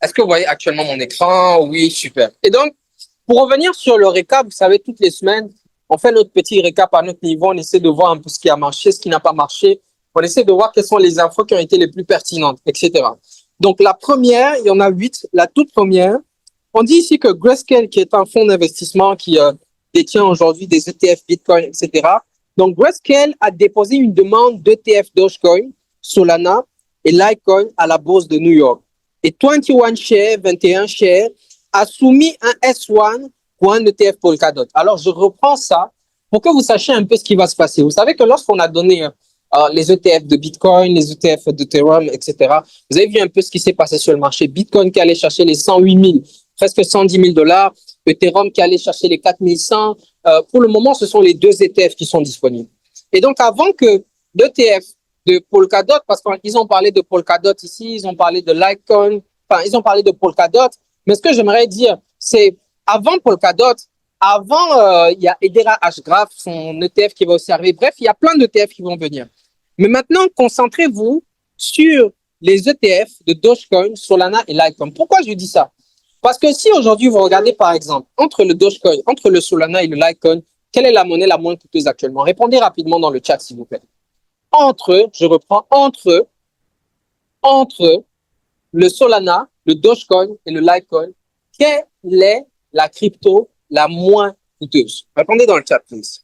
Est-ce que vous voyez actuellement mon écran? Oui, super. Et donc, pour revenir sur le récap, vous savez, toutes les semaines, on fait notre petit récap à notre niveau. On essaie de voir un peu ce qui a marché, ce qui n'a pas marché. On essaie de voir quelles sont les infos qui ont été les plus pertinentes, etc. Donc, la première, il y en a 8. La toute première, on dit ici que Grayscale, qui est un fonds d'investissement qui détient aujourd'hui des ETF Bitcoin, etc. Donc, Grayscale a déposé une demande d'ETF Dogecoin, Solana et Litecoin à la bourse de New York. Et 21 Shares a soumis un S1 pour un ETF Polkadot. Alors, je reprends ça pour que vous sachiez un peu ce qui va se passer. Vous savez que lorsqu'on a donné les ETF de Bitcoin, les ETF d'Ethereum, etc., vous avez vu un peu ce qui s'est passé sur le marché. Bitcoin qui allait chercher les 108 000, presque 110 000 $, Ethereum qui allait chercher les 4 100. Pour le moment, ce sont les deux ETF qui sont disponibles. Et donc, avant que l'ETF de Polkadot, parce qu'ils ont parlé de Polkadot ici, ils ont parlé de Litecoin, enfin, ils ont parlé de Polkadot, mais ce que j'aimerais dire, c'est avant Polkadot, avant, il y a Hedera Hgraph, son ETF qui va aussi arriver. Bref, il y a plein d'ETF qui vont venir. Mais maintenant, concentrez-vous sur les ETF de Dogecoin, Solana et Litecoin. Pourquoi je dis ça? Parce que si aujourd'hui, vous regardez par exemple, entre le Dogecoin, entre le Solana et le Litecoin, quelle est la monnaie la moins coûteuse actuellement? Répondez rapidement dans le chat, s'il vous plaît. Je reprends, entre le Solana, le Dogecoin et le Litecoin, quelle est la crypto la moins coûteuse? Répondez dans le chat, please.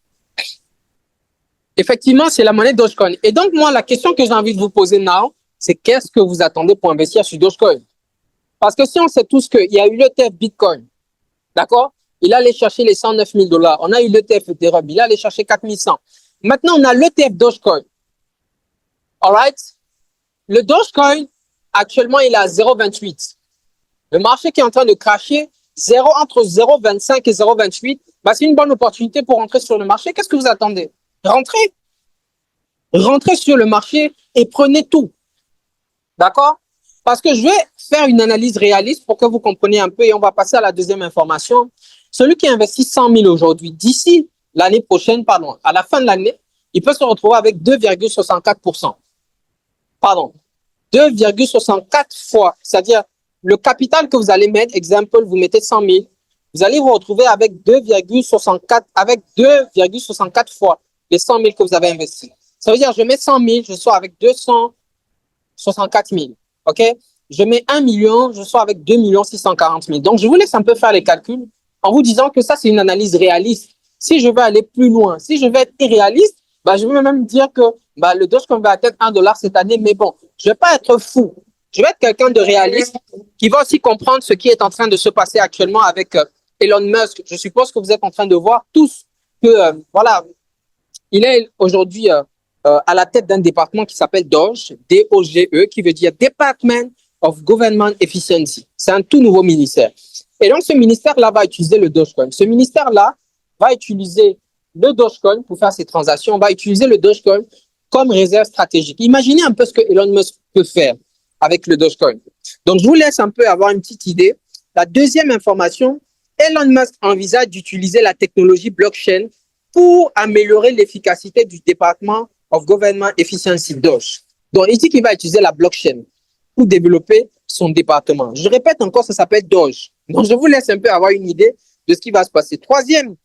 Effectivement, c'est la monnaie Dogecoin. Et donc, moi, la question que j'ai envie de vous poser now, c'est qu'est-ce que vous attendez pour investir sur Dogecoin? Parce que si on sait tous qu'il y a eu l'ETF Bitcoin, d'accord? Il allait chercher les 109 000 $. On a eu l'ETF Ethereum, il allait chercher 4 100. Maintenant, on a l'ETF Dogecoin. All right? Le Dogecoin, actuellement, il est à 0,28. Le marché qui est en train de cracher, entre 0,25 et 0,28, bah, c'est une bonne opportunité pour rentrer sur le marché. Qu'est-ce que vous attendez? Rentrez sur le marché et prenez tout. D'accord? Parce que je vais faire une analyse réaliste pour que vous compreniez un peu et on va passer à la deuxième information. Celui qui investit 100 000 aujourd'hui, d'ici l'année prochaine, à la fin de l'année, il peut se retrouver avec 2,64%. 2,64 fois, c'est-à-dire le capital que vous allez mettre, exemple, vous mettez 100 000, vous allez vous retrouver avec 2,64 fois les 100 000 que vous avez investis. Ça veut dire, je mets 100 000, je sors avec 264 000. OK? Je mets 1 million, je sors avec 2 640 000. Donc, je vous laisse un peu faire les calculs en vous disant que ça, c'est une analyse réaliste. Si je veux aller plus loin, si je veux être irréaliste, bah, je vais même dire que bah, le Dogecoin va atteindre 1 dollar cette année. Mais bon, je ne vais pas être fou. Je vais être quelqu'un de réaliste qui va aussi comprendre ce qui est en train de se passer actuellement avec Elon Musk. Je suppose que vous êtes en train de voir tous que, voilà, il est aujourd'hui à la tête d'un département qui s'appelle DOGE, D-O-G-E, qui veut dire Department of Government Efficiency. C'est un tout nouveau ministère. Et donc, ce ministère-là va utiliser le Dogecoin. Ce ministère-là va utiliser le Dogecoin pour faire ses transactions, va utiliser le Dogecoin comme réserve stratégique. Imaginez un peu ce que Elon Musk peut faire avec le Dogecoin. Donc, je vous laisse un peu avoir une petite idée. La deuxième information, Elon Musk envisage d'utiliser la technologie blockchain pour améliorer l'efficacité du département of Government Efficiency, DOGE. Donc, il dit qu'il va utiliser la blockchain pour développer son département. Je répète encore, ça s'appelle DOGE. Donc, je vous laisse un peu avoir une idée de ce qui va se passer. Troisième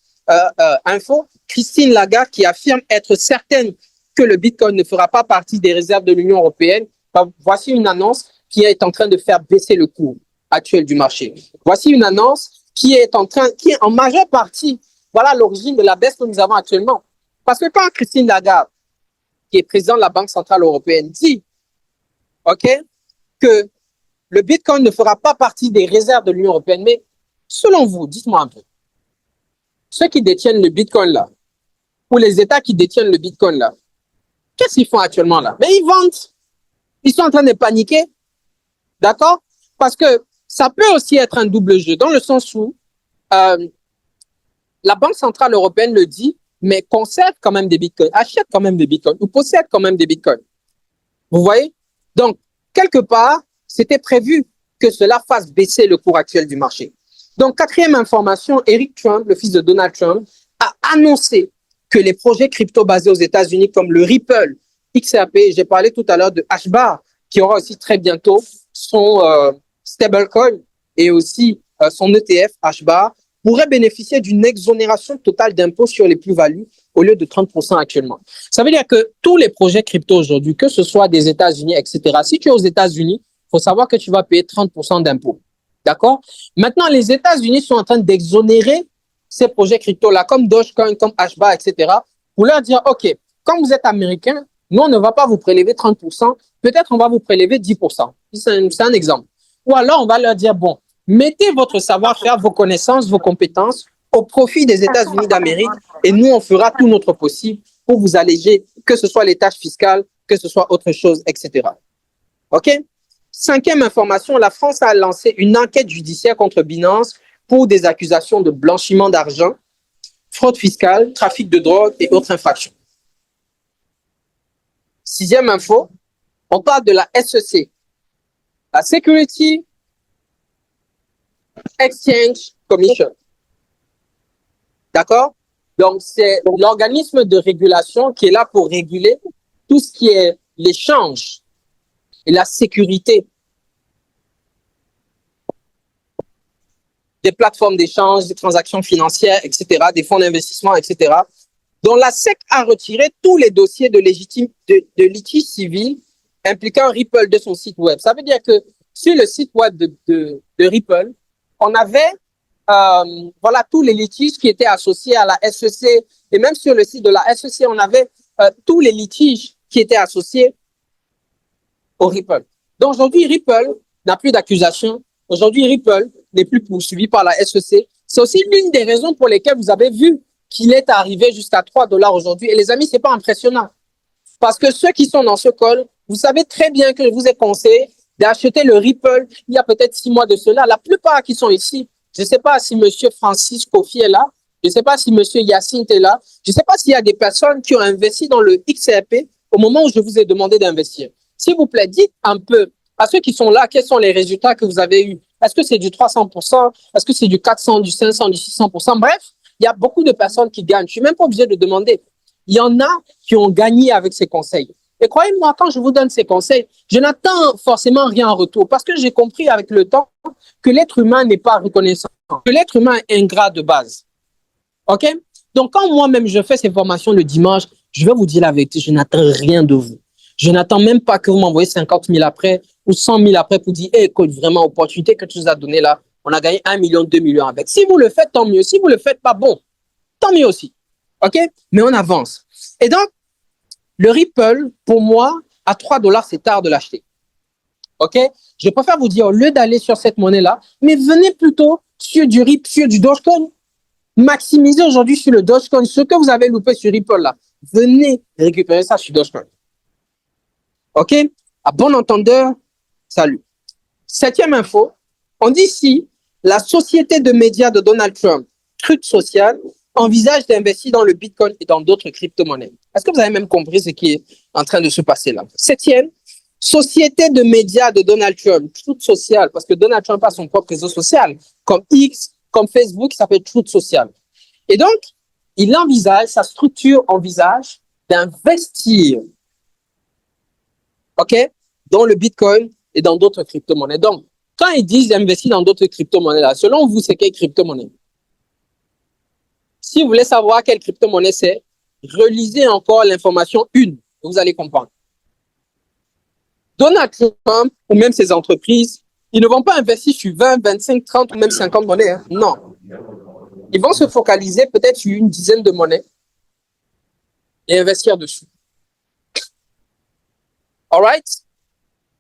info, Christine Lagarde qui affirme être certaine que le Bitcoin ne fera pas partie des réserves de l'Union européenne. Voici une annonce qui est en train de faire baisser le cours actuel du marché. Voici une annonce qui est en majeure partie, voilà l'origine de la baisse que nous avons actuellement. Parce que quand Christine Lagarde, qui est présidente de la Banque centrale européenne, dit que le Bitcoin ne fera pas partie des réserves de l'Union européenne, mais selon vous, dites-moi un peu, ceux qui détiennent le Bitcoin là, ou les États qui détiennent le Bitcoin là, qu'est-ce qu'ils font actuellement là? Mais ils vendent. Ils sont en train de paniquer. D'accord? Parce que ça peut aussi être un double jeu, dans le sens où la Banque centrale européenne le dit, mais conserve quand même des bitcoins, achète quand même des bitcoins, ou possède quand même des bitcoins. Vous voyez? Donc, quelque part, c'était prévu que cela fasse baisser le cours actuel du marché. Donc, quatrième information, Eric Trump, le fils de Donald Trump, a annoncé que les projets crypto basés aux États-Unis comme le Ripple, XRP, j'ai parlé tout à l'heure de HBAR, qui aura aussi très bientôt son stablecoin et aussi son ETF HBAR pourraient bénéficier d'une exonération totale d'impôt sur les plus-values au lieu de 30% actuellement. Ça veut dire que tous les projets crypto aujourd'hui, que ce soit des États-Unis, etc., si tu es aux États-Unis, il faut savoir que tu vas payer 30% d'impôt. D'accord? Maintenant, les États-Unis sont en train d'exonérer ces projets crypto-là, comme Dogecoin, comme HBAR, etc., pour leur dire, OK, quand vous êtes américain, nous, on ne va pas vous prélever 30%, peut-être on va vous prélever 10%. C'est un exemple. Ou alors, on va leur dire, bon, mettez votre savoir-faire, vos connaissances, vos compétences au profit des États-Unis d'Amérique et nous, on fera tout notre possible pour vous alléger, que ce soit les tâches fiscales, que ce soit autre chose, etc. OK? Cinquième information, la France a lancé une enquête judiciaire contre Binance pour des accusations de blanchiment d'argent, fraude fiscale, trafic de drogue et autres infractions. Sixième info, on parle de la SEC, la Security Exchange Commission. D'accord? Donc, c'est l'organisme de régulation qui est là pour réguler tout ce qui est l'échange et la sécurité des plateformes d'échange, des transactions financières, etc., des fonds d'investissement, etc., dont la SEC a retiré tous les dossiers de litige civil impliquant Ripple de son site web. Ça veut dire que sur le site web de Ripple, on avait voilà tous les litiges qui étaient associés à la SEC, et même sur le site de la SEC, on avait tous les litiges qui étaient associés au Ripple. Donc aujourd'hui, Ripple n'a plus d'accusation. Aujourd'hui, Ripple n'est plus poursuivi par la SEC. C'est aussi l'une des raisons pour lesquelles vous avez vu qu'il est arrivé jusqu'à 3 $ aujourd'hui. Et les amis, c'est pas impressionnant. Parce que ceux qui sont dans ce call, vous savez très bien que je vous ai conseillé d'acheter le Ripple il y a peut-être 6 mois de cela. La plupart qui sont ici, je ne sais pas si monsieur Francis Kofi est là, je ne sais pas si monsieur Yacine est là, je ne sais pas s'il y a des personnes qui ont investi dans le XRP au moment où je vous ai demandé d'investir. S'il vous plaît, dites un peu à ceux qui sont là, quels sont les résultats que vous avez eus. Est-ce que c'est du 300%? Est-ce que c'est du 400, du 500, du 600%? Bref, il y a beaucoup de personnes qui gagnent. Je ne suis même pas obligé de demander. Il y en a qui ont gagné avec ces conseils. Et croyez-moi, quand je vous donne ces conseils, je n'attends forcément rien en retour parce que j'ai compris avec le temps que l'être humain n'est pas reconnaissant, que l'être humain est ingrat de base. OK? Donc, quand moi-même je fais ces formations le dimanche, je vais vous dire la vérité, je n'attends rien de vous. Je n'attends même pas que vous m'envoyez 50 000 après ou 100 000 après pour dire, hey, écoute, vraiment, opportunité que tu nous as donnée là, on a gagné 1 million, 2 millions avec. Si vous le faites, tant mieux. Si vous le faites pas, bon, tant mieux aussi. OK? Mais on avance. Et donc, le Ripple, pour moi, à 3 $, c'est tard de l'acheter. OK? Je préfère vous dire, au lieu d'aller sur cette monnaie-là, mais venez plutôt sur du Ripple, sur du Dogecoin. Maximisez aujourd'hui sur le Dogecoin ce que vous avez loupé sur Ripple là. Venez récupérer ça sur Dogecoin. OK? À bon entendeur, salut. Septième info, on dit ici, la société de médias de Donald Trump, Truth Social, envisage d'investir dans le Bitcoin et dans d'autres crypto-monnaies. Est-ce que vous avez même compris ce qui est en train de se passer là? Septième, société de médias de Donald Trump, Truth Social, parce que Donald Trump a son propre réseau social, comme X, comme Facebook, qui s'appelle Truth Social. Et donc, il envisage, sa structure envisage d'investir, OK, dans le Bitcoin et dans d'autres crypto-monnaies. Donc, quand ils disent investir dans d'autres crypto-monnaies, là, selon vous, c'est quelle crypto-monnaie? Si vous voulez savoir quelle crypto-monnaie c'est, relisez encore l'information 1, vous allez comprendre. Donald Trump ou même ses entreprises, ils ne vont pas investir sur 20, 25, 30 ou même 50 monnaies. Hein. Non. Ils vont se focaliser peut-être sur une dizaine de monnaies et investir dessus. All right?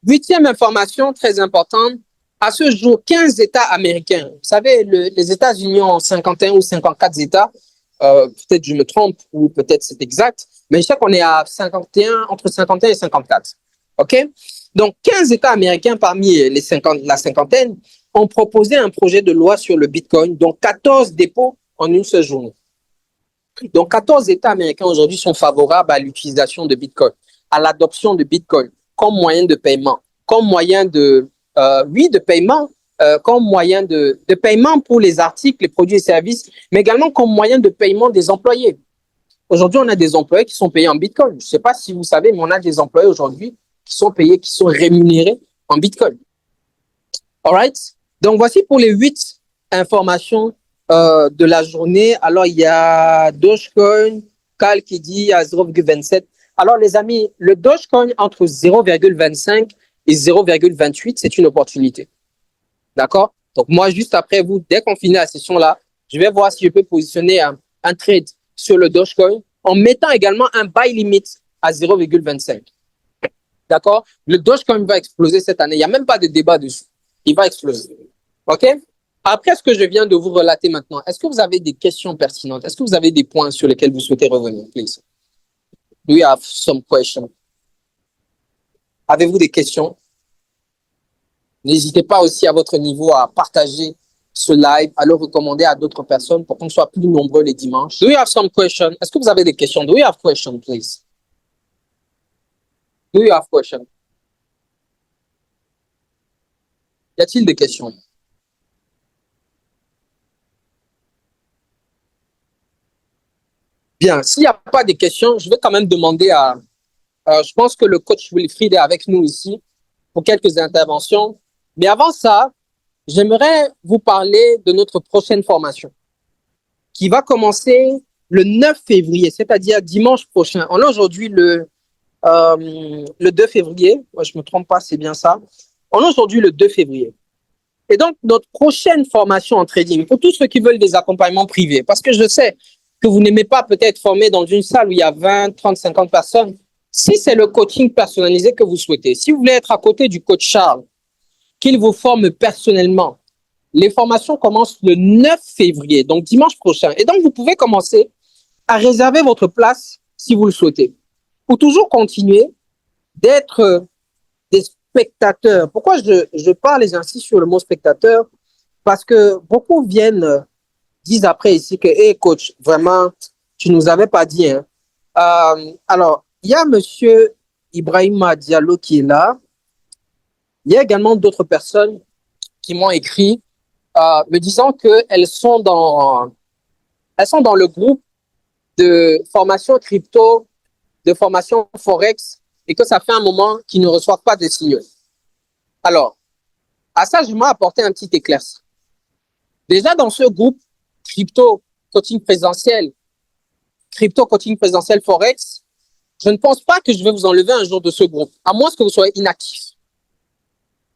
Huitième information très importante. À ce jour, 15 États américains. Vous savez, les États-Unis ont 51 ou 54 États. Peut-être je me trompe ou peut-être c'est exact. Mais je sais qu'on est à 51, entre 51 et 54. OK? Donc, 15 États américains parmi la cinquantaine ont proposé un projet de loi sur le Bitcoin, dont 14 dépôts en une seule journée. Donc, 14 États américains aujourd'hui sont favorables à l'utilisation de Bitcoin, à l'adoption de Bitcoin comme moyen de paiement, comme moyen de, de paiement, comme moyen de paiement pour les articles, les produits et services, mais également comme moyen de paiement des employés. Aujourd'hui, on a des employés qui sont payés en Bitcoin. Je ne sais pas si vous savez, mais on a des employés aujourd'hui qui sont payés, qui sont rémunérés en Bitcoin. Alright? Donc, voici pour les 8 informations de la journée. Alors, il y a Dogecoin, Cal qui dit à 0,27. Alors, les amis, le Dogecoin entre 0,25 et 0,28, c'est une opportunité. D'accord? Donc, moi, juste après vous, dès qu'on finit la session là, je vais voir si je peux positionner un trade sur le Dogecoin en mettant également un buy limit à 0,25. D'accord? Le Dogecoin va exploser cette année. Il n'y a même pas de débat dessus. Il va exploser. OK? Après ce que je viens de vous relater maintenant, est-ce que vous avez des questions pertinentes? Est-ce que vous avez des points sur lesquels vous souhaitez revenir, please? Do you have some questions? Avez-vous des questions? N'hésitez pas aussi à votre niveau à partager ce live, à le recommander à d'autres personnes pour qu'on soit plus nombreux les dimanches. Do you have some questions? Est-ce que vous avez des questions? Do you have questions, please? Do you have questions? Y a-t-il des questions? Bien, s'il n'y a pas de questions, je vais quand même demander à... je pense que le coach Wilfried est avec nous ici pour quelques interventions. Mais avant ça, j'aimerais vous parler de notre prochaine formation qui va commencer le 9 février, c'est-à-dire dimanche prochain. On est aujourd'hui le 2 février. Moi, je ne me trompe pas, c'est bien ça. On est aujourd'hui le 2 février. Et donc, notre prochaine formation en trading, pour tous ceux qui veulent des accompagnements privés, parce que je sais que vous n'aimez pas peut-être former dans une salle où il y a 20, 30, 50 personnes. Si c'est le coaching personnalisé que vous souhaitez, si vous voulez être à côté du coach Charles, qu'il vous forme personnellement, les formations commencent le 9 février, donc dimanche prochain. Et donc, vous pouvez commencer à réserver votre place si vous le souhaitez. Pour toujours continuer d'être des spectateurs. Pourquoi je parle et j'insiste sur le mot spectateur? Parce que beaucoup viennent, disent après ici que, hey coach, vraiment, tu nous avais pas dit. Hein. Alors, il y a monsieur Ibrahima Diallo qui est là. Il y a également d'autres personnes qui m'ont écrit me disant qu'elles sont elles sont dans le groupe de formation crypto, de formation Forex, et que ça fait un moment qu'ils ne reçoivent pas de signaux. Alors, à ça, je m'ai apporté un petit éclaircissement. Déjà, dans ce groupe crypto coaching présentiel Forex, je ne pense pas que je vais vous enlever un jour de ce groupe, à moins que vous soyez inactif.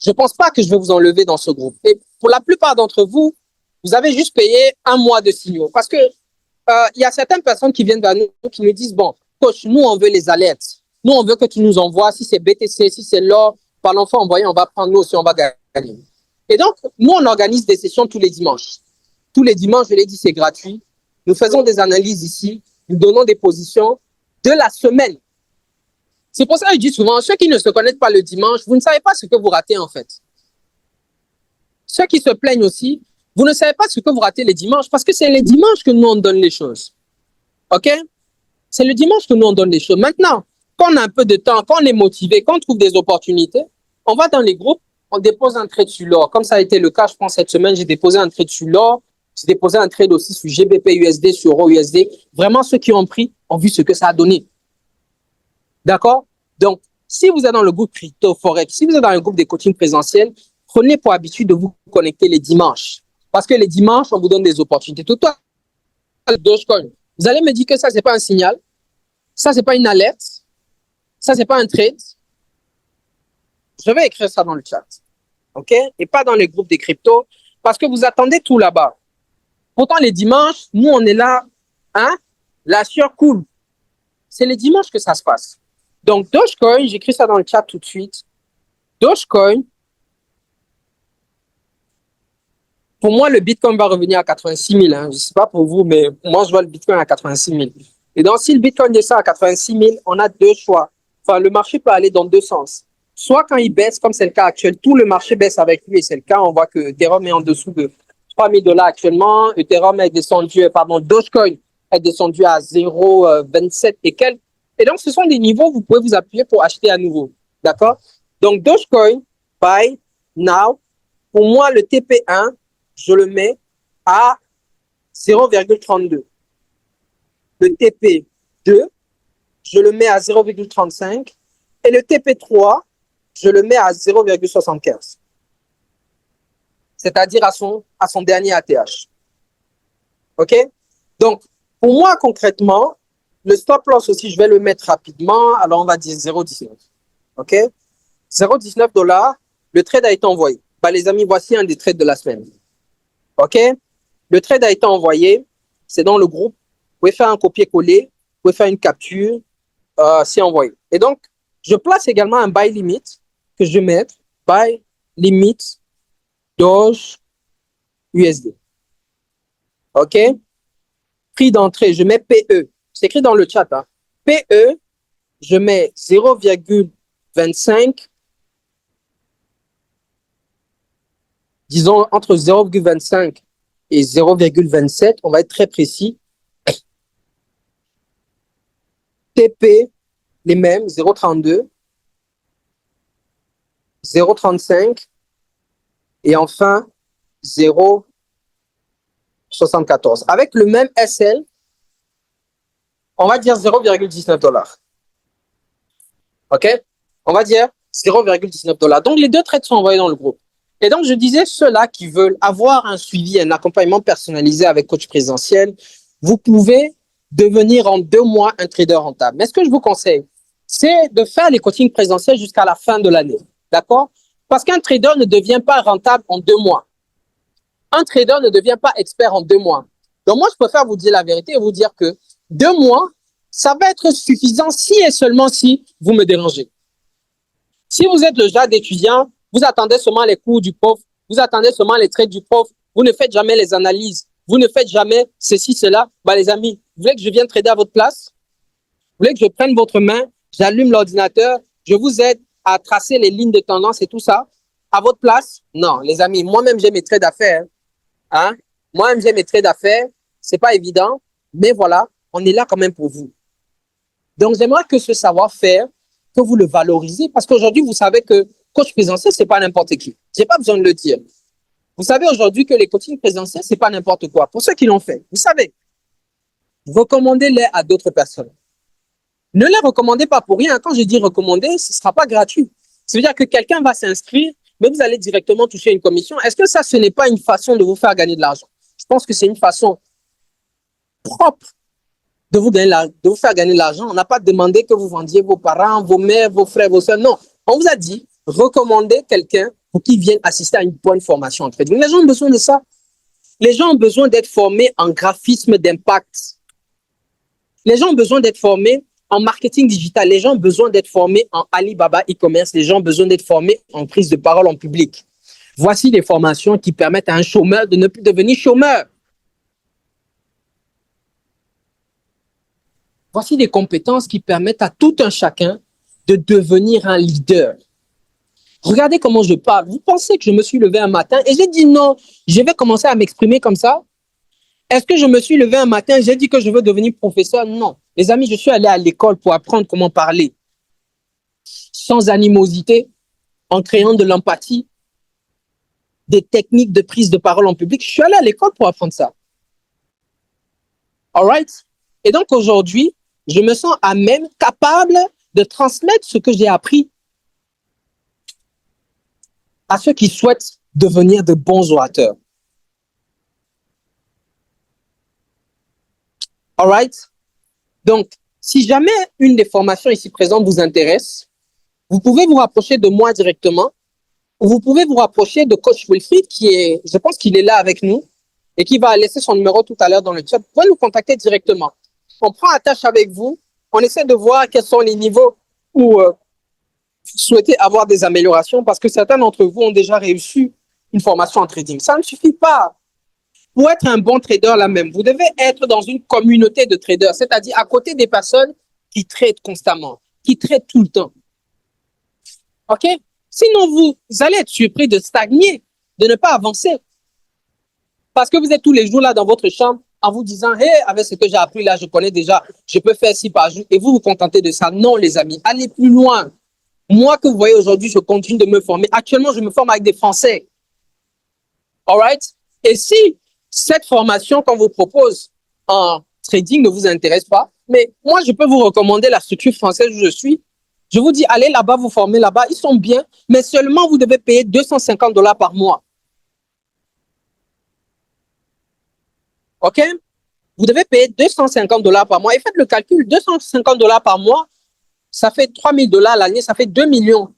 Je ne pense pas que je vais vous enlever dans ce groupe. Et pour la plupart d'entre vous, vous avez juste payé un mois de signaux. Parce que y a certaines personnes qui viennent vers nous qui nous disent, bon, coach, nous, on veut les alertes. Nous, on veut que tu nous envoies, si c'est BTC, si c'est l'or, par l'enfant envoyé, on va prendre, nous aussi, on va gagner. Et donc, nous, on organise des sessions tous les dimanches. Tous les dimanches, je l'ai dit, c'est gratuit. Nous faisons des analyses ici. Nous donnons des positions de la semaine. C'est pour ça que je dis souvent, ceux qui ne se connectent pas le dimanche, vous ne savez pas ce que vous ratez en fait. Ceux qui se plaignent aussi, vous ne savez pas ce que vous ratez les dimanches parce que c'est les dimanches que nous on donne les choses. OK? C'est le dimanche que nous on donne les choses. Maintenant, quand on a un peu de temps, quand on est motivé, quand on trouve des opportunités, on va dans les groupes, on dépose un trade sur l'or. Comme ça a été le cas, je pense, cette semaine, j'ai déposé un trade sur l'or. J'ai déposé un trade aussi sur GBP USD, sur Euro USD. Vraiment, ceux qui ont pris ont vu ce que ça a donné. D'accord? Donc, si vous êtes dans le groupe Crypto Forex, si vous êtes dans un groupe de coaching présentiel, prenez pour habitude de vous connecter les dimanches. Parce que les dimanches, on vous donne des opportunités. Tout toi, le Dogecoin, vous allez me dire que ça, c'est pas un signal. Ça, c'est pas une alerte. Ça, c'est pas un trade. Je vais écrire ça dans le chat. OK? Et pas dans les groupes des cryptos. Parce que vous attendez tout là-bas. Pourtant, les dimanches, nous, on est là. Hein? La sueur coule. C'est les dimanches que ça se passe. Donc, Dogecoin, j'écris ça dans le chat tout de suite. Dogecoin, pour moi, le Bitcoin va revenir à 86 000. Hein. Je ne sais pas pour vous, mais moi, je vois le Bitcoin à 86 000. Et donc, si le Bitcoin descend à 86 000, on a deux choix. Enfin, le marché peut aller dans deux sens. Soit quand il baisse, comme c'est le cas actuel, tout le marché baisse avec lui, et c'est le cas. On voit que Ethereum est en dessous de 3 000 $ actuellement. Ethereum est descendu, Dogecoin est descendu à 0,27 et quelques. Et donc, ce sont des niveaux où vous pouvez vous appuyer pour acheter à nouveau. D'accord? Donc, Dogecoin, buy, now. Pour moi, le TP1, je le mets à 0,32. Le TP2, je le mets à 0,35. Et le TP3, je le mets à 0,75. c'est-à-dire à son dernier ATH. OK? Donc, pour moi, concrètement, le stop loss aussi, je vais le mettre rapidement. Alors, on va dire 0,19. OK? 0,19 $. Le trade a été envoyé. Bah, les amis, voici un des trades de la semaine. OK? Le trade a été envoyé. C'est dans le groupe. Vous pouvez faire un copier-coller. Vous pouvez faire une capture. C'est envoyé. Et donc, je place également un buy limit que je vais mettre. Buy limit Doge USD. OK? Prix d'entrée, je mets PE. C'est écrit dans le chat. Hein. PE, je mets 0,25. Disons entre 0,25 et 0,27. On va être très précis. TP, les mêmes, 0,32, 0,35 et enfin 0,74. Avec le même SL, on va dire 0,19 $. OK? On va dire 0,19 $. Donc, les deux trades sont envoyés dans le groupe. Et donc, je disais, ceux-là qui veulent avoir un suivi, un accompagnement personnalisé avec coach présentiel, vous pouvez devenir en 2 mois un trader rentable. Mais ce que je vous conseille, c'est de faire les coachings présentiels jusqu'à la fin de l'année. D'accord? Parce qu'un trader ne devient pas rentable en 2 mois. Un trader ne devient pas expert en 2 mois. Donc, moi, je préfère vous dire la vérité et vous dire que 2 mois, ça va être suffisant si et seulement si vous me dérangez. Si vous êtes le genre d'étudiant, vous attendez seulement les cours du prof, vous attendez seulement les trades du prof, vous ne faites jamais les analyses, vous ne faites jamais ceci, cela, bah les amis, vous voulez que je vienne trader à votre place? Vous voulez que je prenne votre main, j'allume l'ordinateur, je vous aide à tracer les lignes de tendance et tout ça à votre place? Non, les amis, moi-même j'ai mes trades à faire. Hein? Moi-même j'ai mes trades à faire, c'est pas évident, mais voilà, on est là quand même pour vous. Donc j'aimerais que ce savoir-faire, que vous le valorisez, parce qu'aujourd'hui, vous savez que coach présentiel, c'est pas n'importe qui. J'ai pas besoin de le dire. Vous savez aujourd'hui que les coachings présentiels, c'est pas n'importe quoi. Pour ceux qui l'ont fait, vous savez, recommandez-les à d'autres personnes. Ne les recommandez pas pour rien. Quand je dis recommander, ce sera pas gratuit. Ça veut dire que quelqu'un va s'inscrire, mais vous allez directement toucher une commission. Est-ce que ça, ce n'est pas une façon de vous faire gagner de l'argent? Je pense que c'est une façon propre de vous faire gagner de l'argent. On n'a pas demandé que vous vendiez vos parents, vos mères, vos frères, vos soeurs. Non, on vous a dit, recommandez quelqu'un pour qu'il vienne assister à une bonne formation en trading. Les gens ont besoin de ça. Les gens ont besoin d'être formés en graphisme d'impact. Les gens ont besoin d'être formés en marketing digital. Les gens ont besoin d'être formés en Alibaba e-commerce. Les gens ont besoin d'être formés en prise de parole en public. Voici des formations qui permettent à un chômeur de ne plus devenir chômeur. Voici des compétences qui permettent à tout un chacun de devenir un leader. Regardez comment je parle. Vous pensez que je me suis levé un matin et j'ai dit non, je vais commencer à m'exprimer comme ça? Est-ce que je me suis levé un matin et j'ai dit que je veux devenir professeur? Non. Les amis, je suis allé à l'école pour apprendre comment parler. Sans animosité, en créant de l'empathie, des techniques de prise de parole en public. Je suis allé à l'école pour apprendre ça. All right? Et donc aujourd'hui, je me sens à même capable de transmettre ce que j'ai appris à ceux qui souhaitent devenir de bons orateurs. All right? Donc, si jamais une des formations ici présentes vous intéresse, vous pouvez vous rapprocher de moi directement ou vous pouvez vous rapprocher de Coach Wilfried qui est, je pense qu'il est là avec nous et qui va laisser son numéro tout à l'heure dans le chat. Vous pouvez nous contacter directement. On prend attache avec vous. On essaie de voir quels sont les niveaux où vous souhaitez avoir des améliorations parce que certains d'entre vous ont déjà réussi une formation en trading. Ça ne suffit pas. Pour être un bon trader là même, vous devez être dans une communauté de traders, c'est-à-dire à côté des personnes qui tradent constamment, qui tradent tout le temps. OK? Sinon, vous allez être surpris de stagner, de ne pas avancer. Parce que vous êtes tous les jours là dans votre chambre en vous disant, hey, avec ce que j'ai appris là, je connais déjà, je peux faire 6 par jour et vous vous contentez de ça. Non, les amis, allez plus loin. Moi que vous voyez aujourd'hui, je continue de me former. Actuellement, je me forme avec des Français. All right? Et si cette formation qu'on vous propose en trading ne vous intéresse pas, mais moi, je peux vous recommander la structure française où je suis. Je vous dis, allez là-bas, vous formez là-bas. Ils sont bien, mais seulement vous devez payer 250 $ par mois. OK? Vous devez payer $250 par mois. Et faites le calcul, $250 par mois, ça fait $3000 l'année, ça fait 2 millions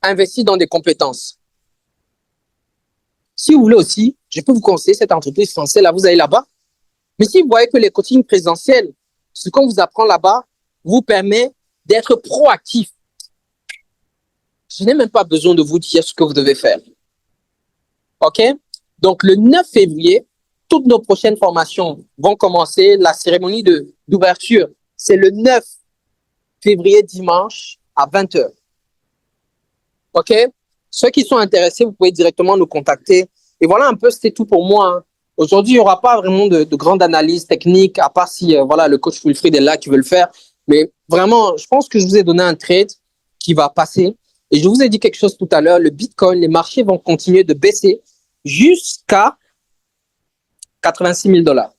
investis dans des compétences. Si vous voulez aussi, je peux vous conseiller cette entreprise française-là, vous allez là-bas. Mais si vous voyez que les coachings présentiels, ce qu'on vous apprend là-bas, vous permet d'être proactif, je n'ai même pas besoin de vous dire ce que vous devez faire. OK? Donc, le 9 février, toutes nos prochaines formations vont commencer. La cérémonie d'ouverture, c'est le 9 février, dimanche, à 20h. OK? Ceux qui sont intéressés, vous pouvez directement nous contacter. Et voilà un peu, c'était tout pour moi. Hein. Aujourd'hui, il n'y aura pas vraiment de grande analyse technique, à part si voilà, le coach Wilfried est là qui veut le faire. Mais vraiment, je pense que je vous ai donné un trade qui va passer. Et je vous ai dit quelque chose tout à l'heure, le Bitcoin, les marchés vont continuer de baisser jusqu'à 86 000 $.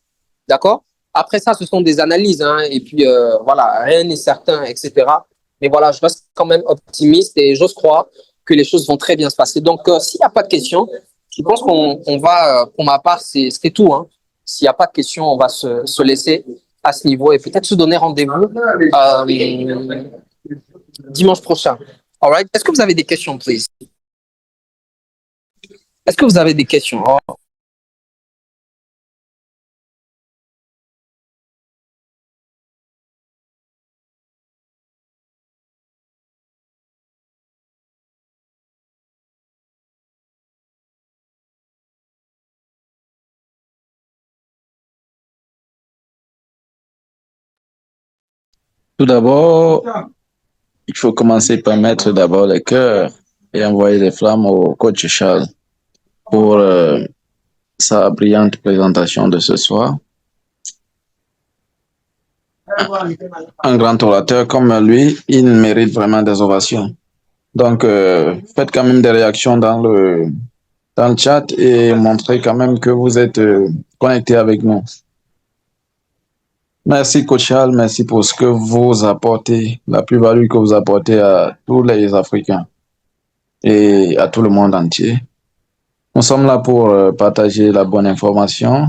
D'accord? Après ça, ce sont des analyses. Hein, et puis, voilà, rien n'est certain, etc. Mais voilà, je reste quand même optimiste et j'ose croire que les choses vont très bien se passer. Donc, s'il n'y a pas de questions, je pense qu'on va, pour ma part, c'était tout. Hein. S'il n'y a pas de questions, on va se laisser à ce niveau et peut-être se donner rendez-vous dimanche prochain. All right? Est-ce que vous avez des questions, please? Est-ce que vous avez des questions? Oh. Tout d'abord, il faut commencer par mettre d'abord les cœurs et envoyer les flammes au coach Charles pour sa brillante présentation de ce soir. Un grand orateur comme lui, il mérite vraiment des ovations. Donc, faites quand même des réactions dans le chat et montrez quand même que vous êtes connecté avec nous. Merci, coach Charles. Merci pour ce que vous apportez, la plus-value que vous apportez à tous les Africains et à tout le monde entier. Nous sommes là pour partager la bonne information.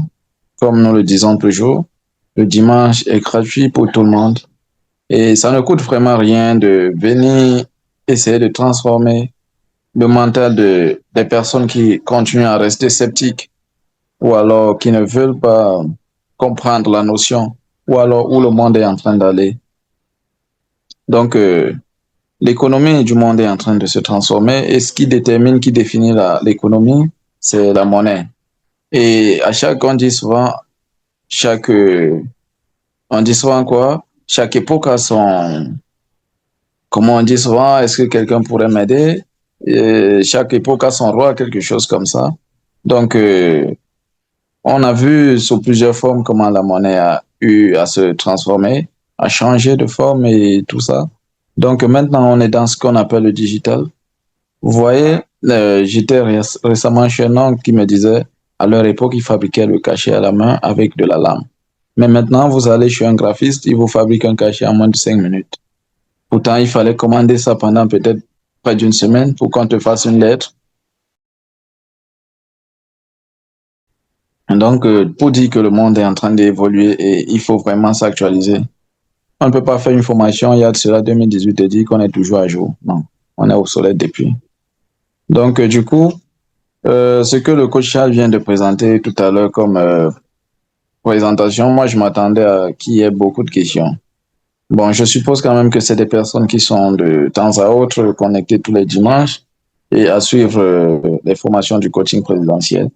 Comme nous le disons toujours, le dimanche est gratuit pour tout le monde. Et ça ne coûte vraiment rien de venir essayer de transformer le mental des personnes qui continuent à rester sceptiques ou alors qui ne veulent pas comprendre la notion ou alors où le monde est en train d'aller. Donc, l'économie du monde est en train de se transformer et ce qui définit l'économie, c'est la monnaie. Et on dit souvent, quoi? Chaque époque a son, comment on dit souvent, est-ce que quelqu'un pourrait m'aider? Chaque époque a son roi, quelque chose comme ça. Donc, on a vu sous plusieurs formes comment la monnaie a eu à se transformer, à changer de forme et tout ça. Donc, maintenant, on est dans ce qu'on appelle le digital. Vous voyez, j'étais récemment chez un oncle qui me disait, à leur époque, ils fabriquaient le cachet à la main avec de la lame. Mais maintenant, vous allez chez un graphiste, il vous fabrique un cachet en moins de 5 minutes. Pourtant, il fallait commander ça pendant peut-être près d'une semaine pour qu'on te fasse une lettre. Donc, pour dire que le monde est en train d'évoluer et il faut vraiment s'actualiser. On ne peut pas faire une formation, il y a de cela 2018 et dire qu'on est toujours à jour. Non, on est obsolète depuis. Donc, du coup, ce que le coach Charles vient de présenter tout à l'heure comme présentation, moi, je m'attendais à qu'il y ait beaucoup de questions. Bon, je suppose quand même que c'est des personnes qui sont de temps à autre connectées tous les dimanches et à suivre les formations du coaching présidentiel.